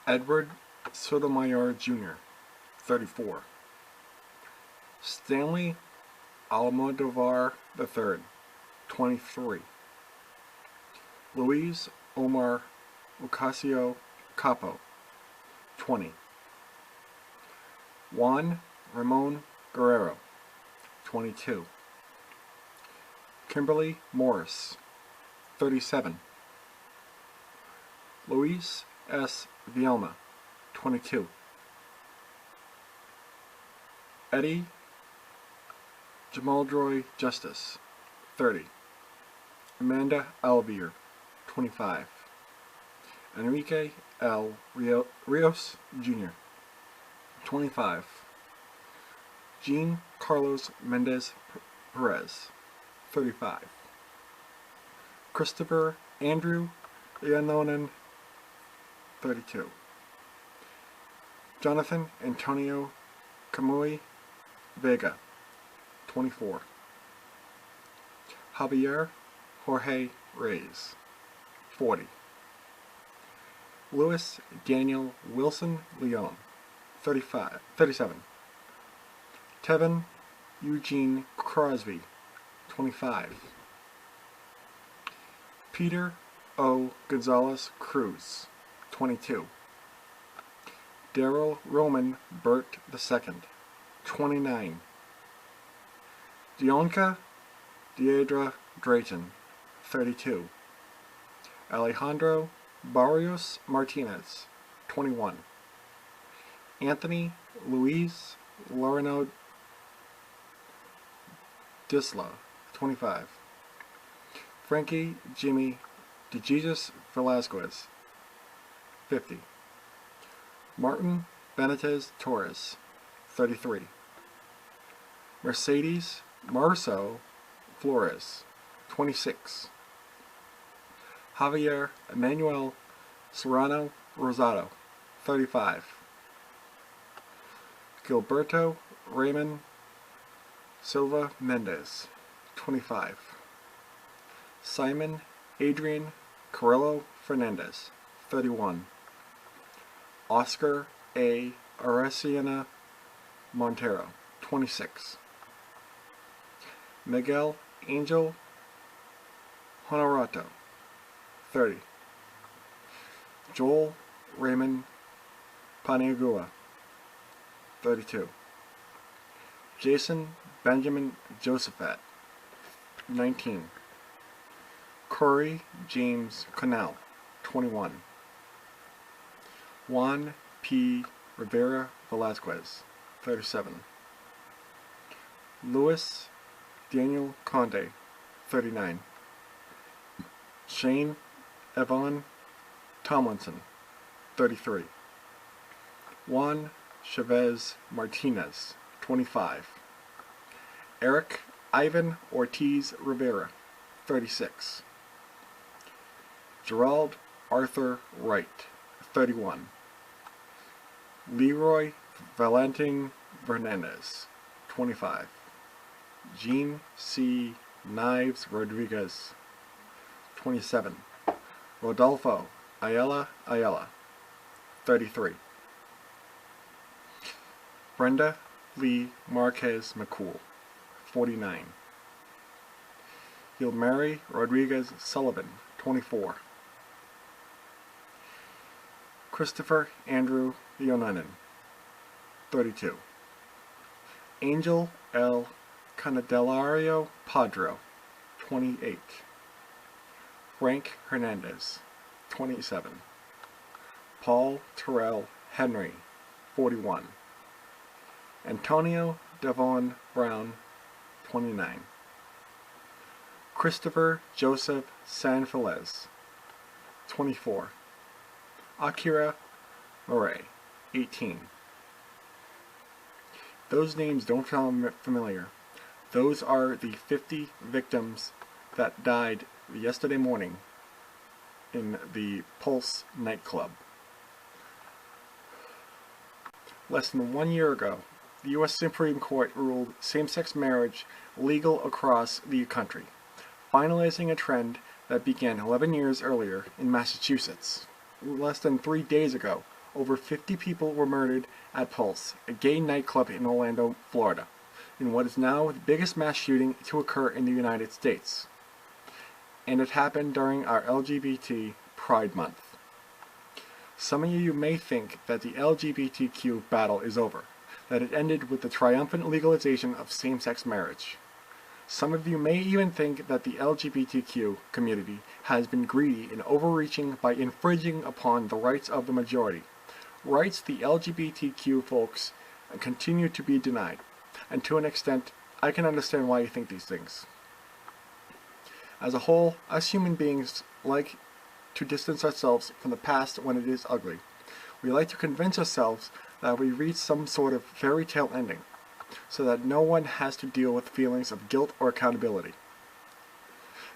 Edward Sotomayor Jr., 34. Stanley Almodovar III, 23. Luis Omar Ocasio Capo, 20. Juan Ramon Guerrero, 22. Kimberly Morris, 37. Luis S. Vielma, 22. Eddie Jamaldroy Justice, 30. Amanda Alvier, 25. Enrique L. Rios Jr., 25. Jean Carlos Mendez Perez, 35. Christopher Andrew Leononen, 32. Jonathan Antonio Camuy Vega, 24. Javier Jorge Reyes, 40. Louis Daniel Wilson Leon, 37. Tevin Eugene Crosby, 25. Peter O. Gonzalez Cruz, 22. Daryl Roman Burt II, 29. Dionka Deidra Drayton, 32. Alejandro Barrios Martinez, 21. Anthony Luis Loreno Disla, 25. Frankie Jimmy DeJesus Velasquez, 50. Martin Benitez Torres, 33. Mercedes Marso Flores, 26. Javier Emmanuel Serrano Rosado, 35. Gilberto Raymond Silva Mendez, 25. Simon Adrian Carrillo Fernandez, 31. Oscar A. Aracena Montero, 26. Miguel Angel Honorato, 30. Joel Raymond Paniagua, 32. Jason Benjamin Josephat, 19. Corey James Connell, 21. Juan P. Rivera Velasquez, 37. Louis Daniel Conde, 39. Shane Evan Tomlinson, 33. Juan Chavez Martinez, 25. Eric Ivan Ortiz Rivera, 36. Gerald Arthur Wright, 31. Leroy Valentin Fernandez, 25. Jean C. Knives Rodriguez, 27. Rodolfo Ayala, 33. Brenda Lee Marquez McCool, 49. Gilmary Rodriguez Sullivan, 24. Christopher Andrew Leonanen, 32. Angel L. Candelario Padro, 28. Frank Hernandez, 27. Paul Terrell Henry, 41. Antonio Devon Brown, 29. Christopher Joseph Sanfilez, 24. Akira Murray, 18. Those names don't sound familiar. Those are the 50 victims that died yesterday morning in the Pulse nightclub. Less than 1 year ago, the U.S. Supreme Court ruled same-sex marriage legal across the country, finalizing a trend that began 11 years earlier in Massachusetts. Less than 3 days ago, over 50 people were murdered at Pulse, a gay nightclub in Orlando, Florida, in what is now the biggest mass shooting to occur in the United States. And it happened during our LGBT Pride Month. Some of you may think that the LGBTQ battle is over, that it ended with the triumphant legalization of same-sex marriage. Some of you may even think that the LGBTQ community has been greedy and overreaching by infringing upon the rights of the majority, rights the LGBTQ folks continue to be denied. And to an extent, I can understand why you think these things. As a whole, us human beings like to distance ourselves from the past when it is ugly. We like to convince ourselves that we reach some sort of fairy tale ending, so that no one has to deal with feelings of guilt or accountability.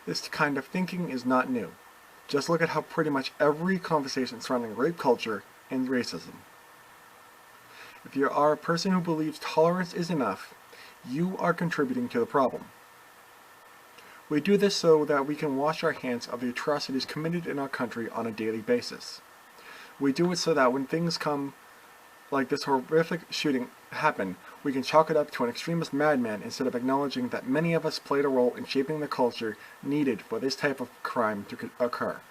This kind of thinking is not new. Just look at how pretty much every conversation surrounding rape culture and racism. If you are a person who believes tolerance is enough, you are contributing to the problem. We do this so that we can wash our hands of the atrocities committed in our country on a daily basis. We do it so that when things come like this horrific shooting happen, we can chalk it up to an extremist madman instead of acknowledging that many of us played a role in shaping the culture needed for this type of crime to occur.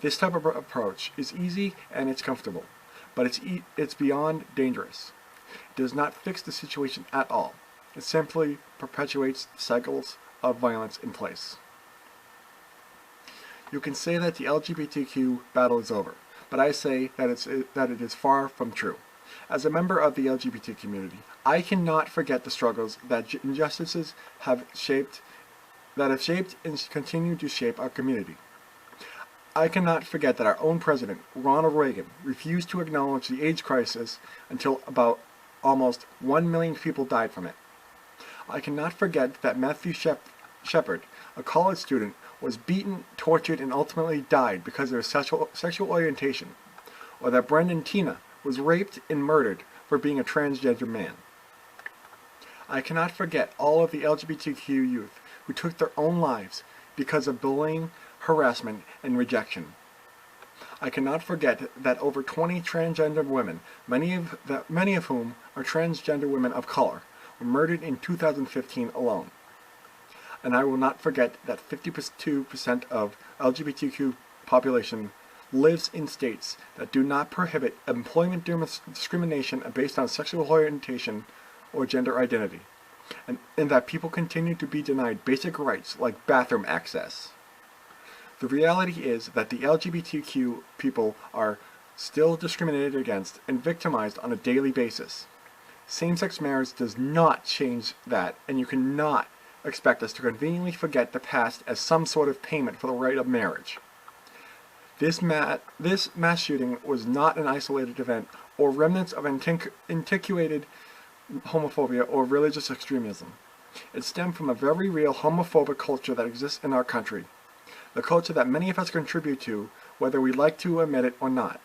This type of approach is easy and it's comfortable, but it's beyond dangerous. It does not fix the situation at all. It simply perpetuates cycles of violence in place. You can say that the LGBTQ battle is over, but I say that it is far from true. As a member of the LGBT community, I cannot forget the struggles that injustices have shaped and continue to shape our community. I cannot forget that our own president, Ronald Reagan, refused to acknowledge the AIDS crisis until about almost 1 million people died from it. I cannot forget that Matthew Shepard, a college student, was beaten, tortured, and ultimately died because of his sexual orientation, or that Brendan Tina was raped and murdered for being a transgender man. I cannot forget all of the LGBTQ youth who took their own lives because of bullying, harassment, and rejection. I cannot forget that over 20 transgender women, many of whom are transgender women of color, were murdered in 2015 alone. And I will not forget that 52% of LGBTQ population lives in states that do not prohibit employment discrimination based on sexual orientation or gender identity, and that people continue to be denied basic rights like bathroom access. The reality is that the LGBTQ people are still discriminated against and victimized on a daily basis. Same-sex marriage does not change that, and you cannot expect us to conveniently forget the past as some sort of payment for the right of marriage. This mass shooting was not an isolated event or remnants of antiquated homophobia or religious extremism. It stemmed from a very real homophobic culture that exists in our country, the culture that many of us contribute to, whether we like to admit it or not.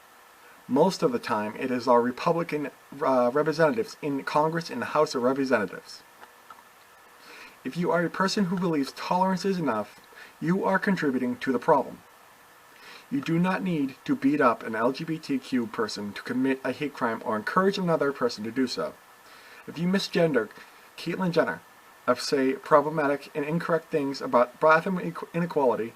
Most of the time, it is our Republican representatives in Congress and the House of Representatives. If you are a person who believes tolerance is enough, you are contributing to the problem. You do not need to beat up an LGBTQ person to commit a hate crime or encourage another person to do so. If you misgender Caitlyn Jenner, say problematic and incorrect things about bathroom inequality,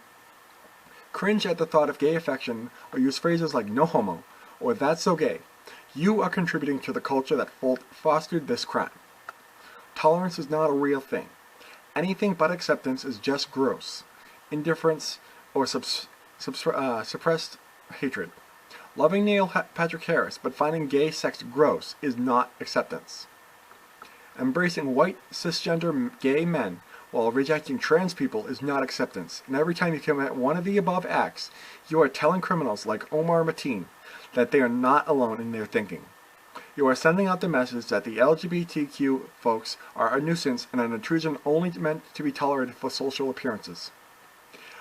cringe at the thought of gay affection, or use phrases like no homo, or that's so gay, you are contributing to the culture that fostered this crime. Tolerance is not a real thing. Anything but acceptance is just gross, indifference, or suppressed hatred. Loving Neil Patrick Harris but finding gay sex gross is not acceptance. Embracing white cisgender gay men while rejecting trans people is not acceptance, and every time you commit one of the above acts, you are telling criminals like Omar Mateen that they are not alone in their thinking. You are sending out the message that the LGBTQ folks are a nuisance and an intrusion only meant to be tolerated for social appearances.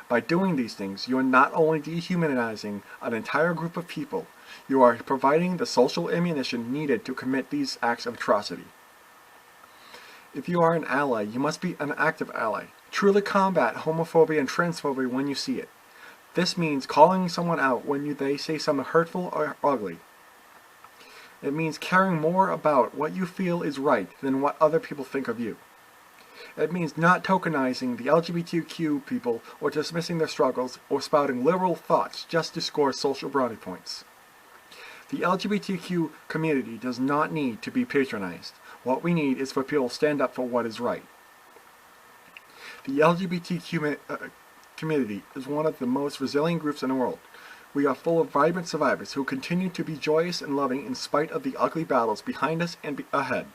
By doing these things, you are not only dehumanizing an entire group of people, you are providing the social ammunition needed to commit these acts of atrocity. If you are an ally, you must be an active ally. Truly combat homophobia and transphobia when you see it. This means calling someone out when they say something hurtful or ugly. It means caring more about what you feel is right than what other people think of you. It means not tokenizing the LGBTQ people or dismissing their struggles or spouting liberal thoughts just to score social brownie points. The LGBTQ community does not need to be patronized. What we need is for people to stand up for what is right. The LGBTQ community is one of the most resilient groups in the world. We are full of vibrant survivors who continue to be joyous and loving in spite of the ugly battles behind us and ahead.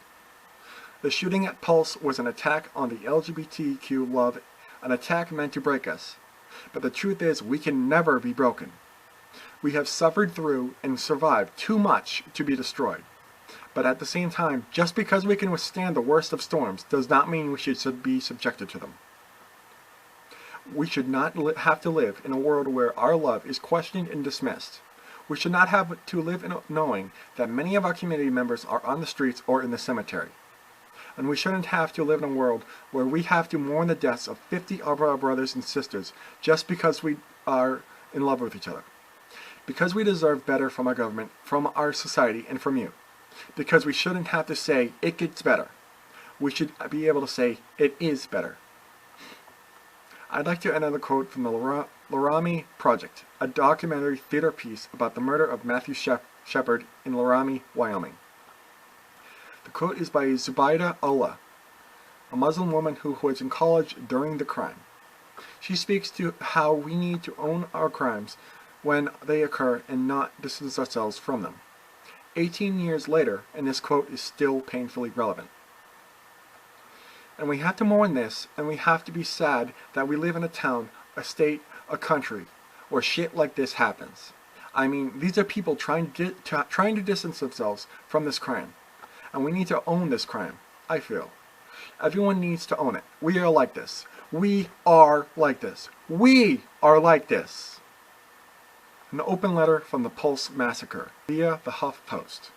The shooting at Pulse was an attack on the LGBTQ love, an attack meant to break us. But the truth is, we can never be broken. We have suffered through and survived too much to be destroyed. But at the same time, just because we can withstand the worst of storms does not mean we should be subjected to them. We should not have to live in a world where our love is questioned and dismissed. We should not have to live in knowing that many of our community members are on the streets or in the cemetery. And we shouldn't have to live in a world where we have to mourn the deaths of 50 of our brothers and sisters just because we are in love with each other. Because we deserve better from our government, from our society, and from you. Because we shouldn't have to say, it gets better. We should be able to say, it is better. I'd like to end on a quote from the Laramie Project, a documentary theater piece about the murder of Matthew Shepard in Laramie, Wyoming. The quote is by Zubaida Allah, a Muslim woman who was in college during the crime. She speaks to how we need to own our crimes when they occur and not distance ourselves from them. 18 years later, and this quote is still painfully relevant. And we have to mourn this, and we have to be sad that we live in a town, a state, a country, where shit like this happens. I mean, these are people trying to distance themselves from this crime. And we need to own this crime, I feel. Everyone needs to own it. We are like this. We are like this. We are like this. An open letter from the Pulse Massacre via the Huff Post.